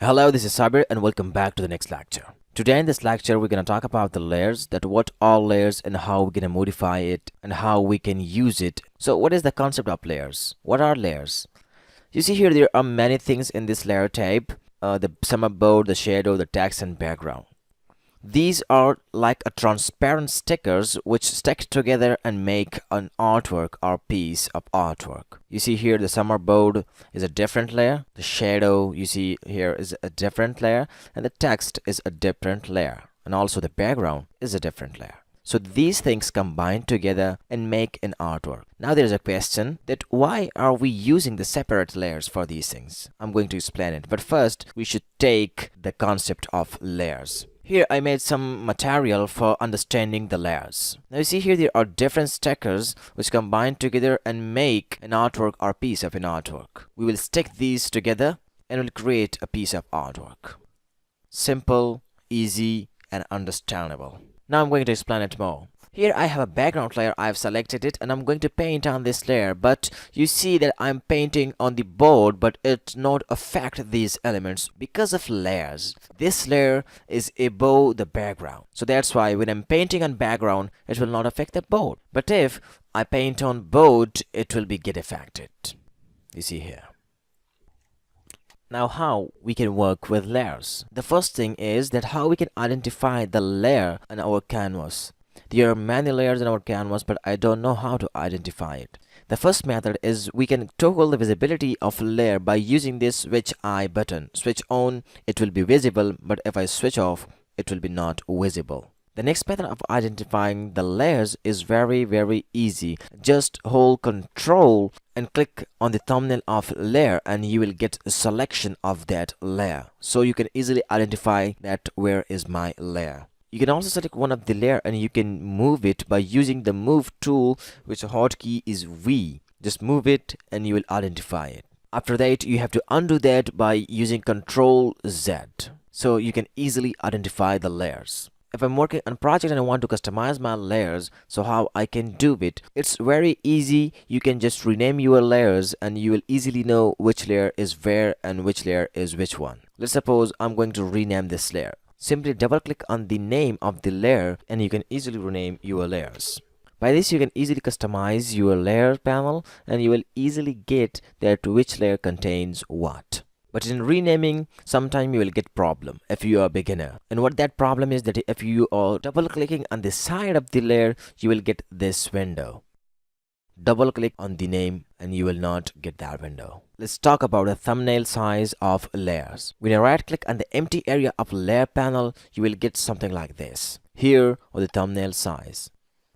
Hello, this is Sabir and welcome back to the next lecture. Today in this lecture, we're going to talk about the layers, that what are layers and how we're going to modify it and how we can use it. So what is the concept of layers? What are layers? You see here, there are many things in this layer type. The summer board, the shadow, the text and background. These are like a transparent stickers which stick together and make an artwork or piece of artwork. You see here the summer board is a different layer, the shadow you see here is a different layer, and the text is a different layer, and also the background is a different layer. So these things combine together and make an artwork. Now there's a question that why are we using the separate layers for these things? I'm going to explain it, but first we should take the concept of layers. Here I made some material for understanding the layers. Now you see here there are different stickers which combine together and make an artwork or piece of an artwork. We will stick these together and will create a piece of artwork. Simple, easy and understandable. Now I'm going to explain it more. Here I have a background layer, I've selected it and I'm going to paint on this layer, but you see that I'm painting on the board but it not affect these elements because of layers. This layer is above the background, so that's why when I'm painting on background it will not affect the board, but if I paint on board it will be get affected. You see here. Now how we can work with layers? The first thing is that how we can identify the layer on our canvas. There are many layers in our canvas, but I don't know how to identify it. The first method is we can toggle the visibility of a layer by using this switch I button. Switch on, it will be visible, but if I switch off, it will be not visible. The next method of identifying the layers is very easy. Just hold Control and click on the thumbnail of layer and you will get a selection of that layer. So you can easily identify that where is my layer. You can also select one of the layer and you can move it by using the move tool, which hotkey is V. Just move it and you will identify it. After that you have to undo that by using Control Z. So you can easily identify the layers. If I'm working on a project and I want to customize my layers, so how I can do it? It's very easy. You can just rename your layers and you will easily know which layer is where and which layer is which one. Let's suppose I'm going to rename this layer. Simply double click on the name of the layer and you can easily rename your layers. By this you can easily customize your layer panel and you will easily get that which layer contains what. But in renaming, sometimes you will get problem if you are a beginner. And what that problem is that if you are double clicking on the side of the layer, you will get this window. Double click on the name and you will not get that window. Let's talk about the thumbnail size of layers. When you right click on the empty area of layer panel, you will get something like this. Here or the thumbnail size.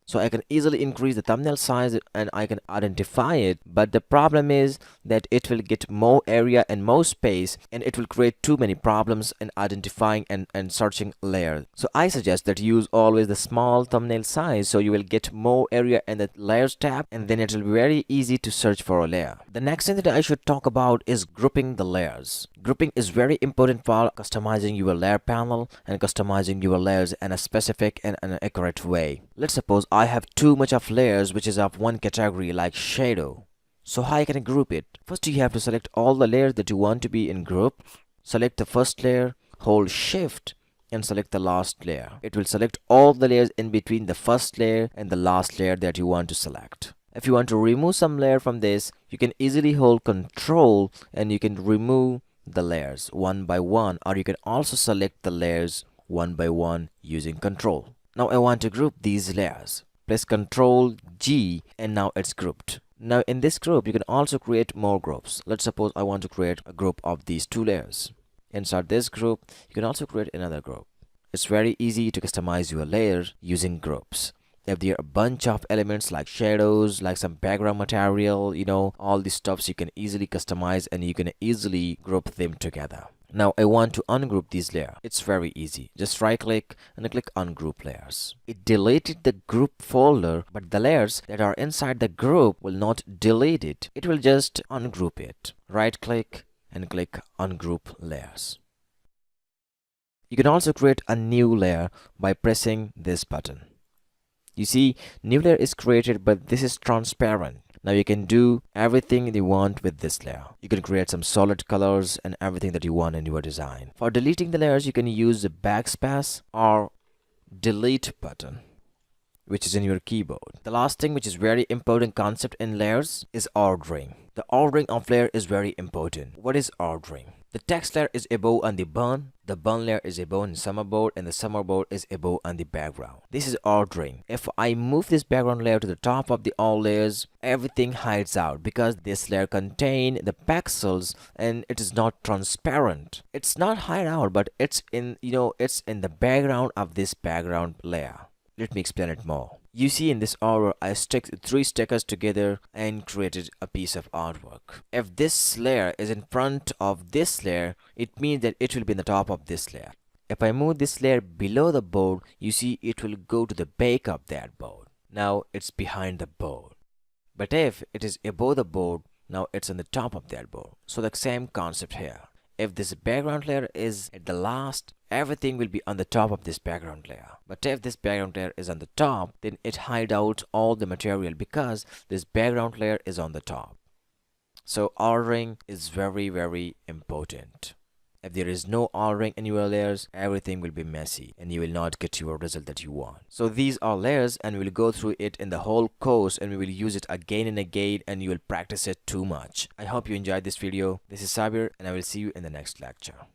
So I can easily increase the thumbnail size and I can identify it, but the problem is that it will get more area and more space and it will create too many problems in identifying and searching layers. So I suggest that you use always the small thumbnail size so you will get more area in the layers tab and then it will be very easy to search for a layer. The next thing that I should talk about is grouping the layers. Grouping is very important for customizing your layer panel and customizing your layers in a specific and an accurate way. Let's suppose I have too much of layers which is of one category like shadow. So how can I group it? First you have to select all the layers that you want to be in group. Select the first layer, hold shift and select the last layer. It will select all the layers in between the first layer and the last layer that you want to select. If you want to remove some layer from this, you can easily hold Control and you can remove the layers one by one, or you can also select the layers one by one using Control. Now I want to group these layers. Press Control G and now it's grouped. Now in this group you can also create more groups. Let's suppose I want to create a group of these two layers. Inside this group you can also create another group. It's very easy to customize your layer using groups. If there are a bunch of elements like shadows, like some background material, all these stuffs you can easily customize and you can easily group them together. Now I want to ungroup these layers. It's very easy. Just right click and click ungroup layers. It deleted the group folder, but the layers that are inside the group will not delete it. It will just ungroup it. Right click and click ungroup layers. You can also create a new layer by pressing this button. You see, new layer is created, but this is transparent. Now you can do everything you want with this layer. You can create some solid colors and everything that you want in your design. For deleting the layers, you can use the backspace or delete button, which is in your keyboard. The last thing, which is very important concept in layers, is ordering. The ordering of layer is very important. What is ordering? The text layer is above on the burn layer is above on the summer board, and the summer board is above on the background. This is ordering. If I move this background layer to the top of the all layers, everything hides out because this layer contain the pixels and it is not transparent. It's not hide out, but it's in, it's in the background of this background layer. Let me explain it more. You see, in this order, I stick 3 stickers together and created a piece of artwork. If this layer is in front of this layer, it means that it will be in the top of this layer. If I move this layer below the board, you see it will go to the back of that board. Now it's behind the board. But if it is above the board, now it's on the top of that board. So the same concept here. If this background layer is at the last, everything will be on the top of this background layer. But if this background layer is on the top, then it hides out all the material because this background layer is on the top. So ordering is very, very important. If there is no ordering in your layers, everything will be messy and you will not get your result that you want. So these are layers and we will go through it in the whole course and we will use it again and again and you will practice it too much. I hope you enjoyed this video. This is Sabir and I will see you in the next lecture.